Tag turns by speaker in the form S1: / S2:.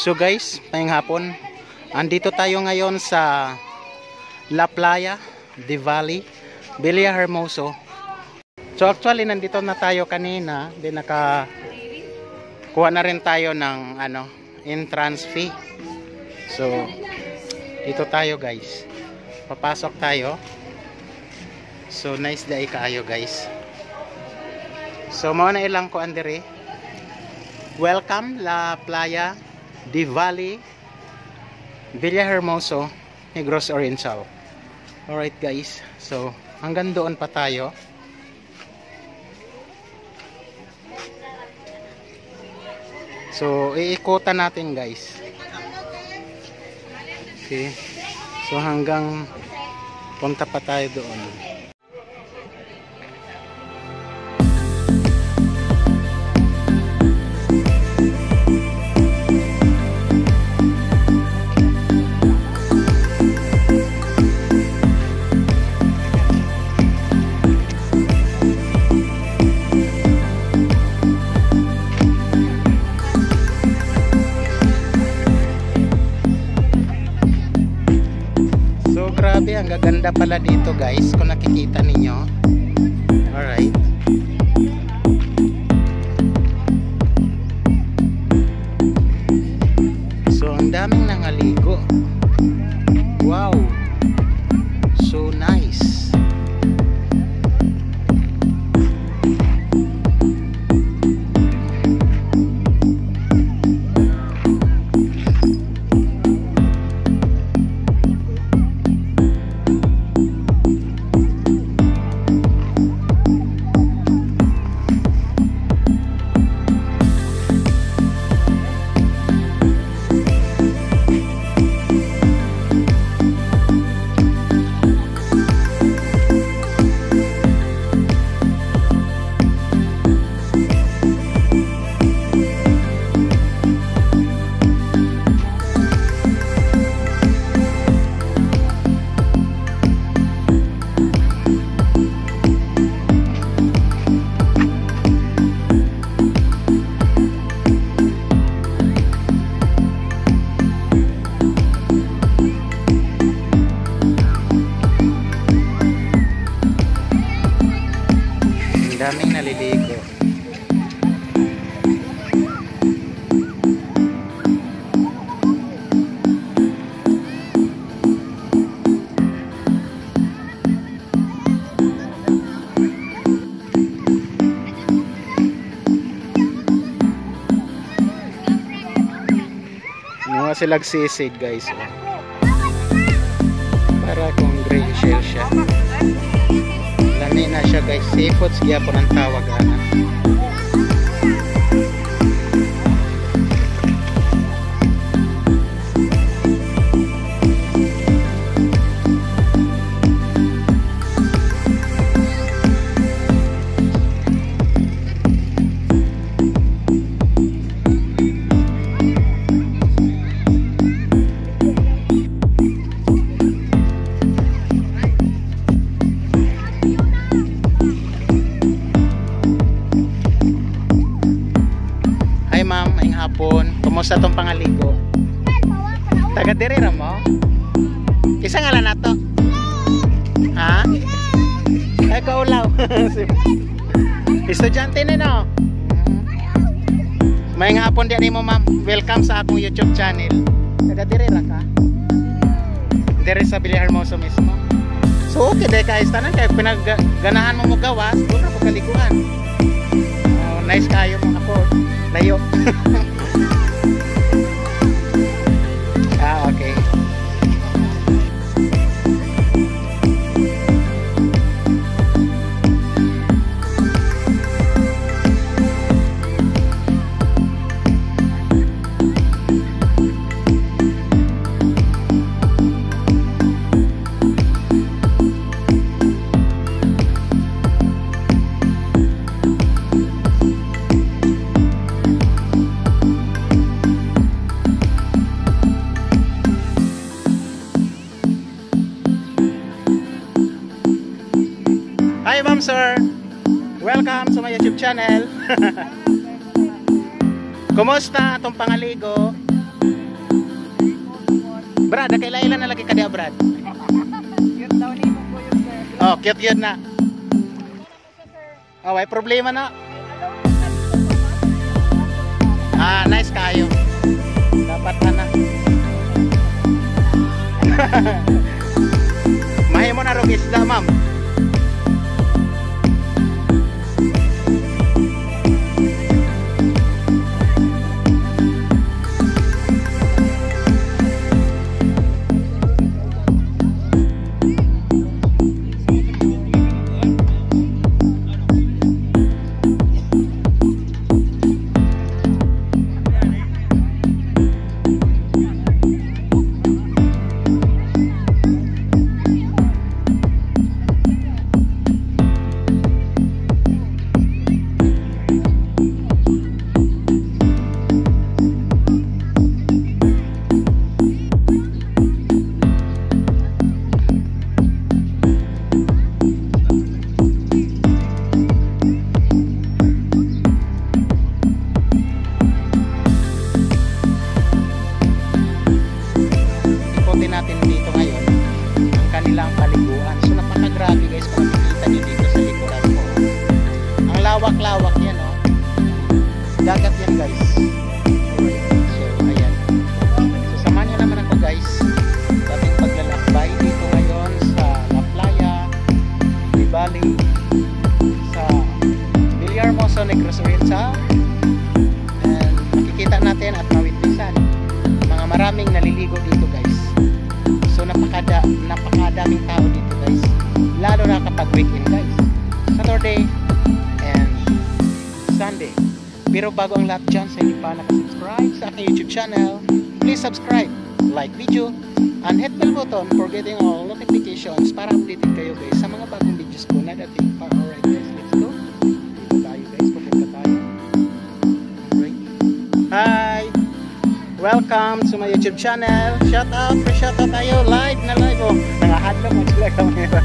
S1: So guys, ngayong hapon, andito tayo ngayon sa La Playa de Valle, Villahermoso. So actually nandito na tayo kanina, din nakakuha na rin tayo ng entrance fee. So dito tayo guys, papasok tayo. So nice day kaayo guys. So mao na ilang ko andere. Welcome La Playa de Valle, Villahermoso, Negros Oriental. Alright guys, so hanggang doon pa tayo. So iikutan natin guys. Okay, so hanggang punta pa tayo doon. Grabe, ang gaganda pala dito guys kung nakikita ninyo. Alright. So ang daming nangaligo. Wow, so nice. Daming naliligo. Mga silag sisid guys. Para kung gray shell siya. Lami na siya guys, seafoods kaya po ng tawag ana. Kumusta tong pangaligo? Taga diri ra mo? Kisa ngalan nato? Ha? Ay kaulaw. Estudyante ni no? May hapon di mo ma'am. Welcome sa akong YouTube channel. Taga diri ra ka? Diri sa Villahermoso mismo. So okay dai guys, tanan kay pinaganahan mo gawas, doon ra kaliguan. Oh, nice kayo mo ako. Layo. Okay. Hi ma'am sir. Welcome to my YouTube channel. Kumusta atong pangaligo? Brad, kailan na lagi ka dia Brad?
S2: Cute daw ni mo po yun sir.
S1: Oh, cute yun na. Oh, may problema na. Ah, nice kayo. Dapat na. Mahimo na rog isda, ma'am. Natin dito ngayon ang kanilang paliguan. So napakagrabe guys, kung makikita nyo dito sa likuran ko. Ang lawak-lawak yan, oh. Dagat yan guys. So ayan. So samahan nyo naman ako guys dating paglalakbay dito ngayon sa La Playa de Bali, sa Villahermosa, Negros Oriental. And makikita natin at mawitnessan mga maraming naliligo dito guys. So napakadaming tao dito guys, lalo na kapag weekend guys, Saturday and Sunday. Pero bago ang lahat dyan, sa hindi pa nakasubscribe sa aking YouTube channel, please subscribe, like video, and hit bell button for getting all notifications para updated kayo guys sa mga bagong videos ko na dating pa. Alright guys, let's go. Dito tayo guys, pupunta tayo. Alright. Hi! Welcome to my YouTube channel. Shout out tayo. Live na live. Oh, nangahadlo mo sila kamera.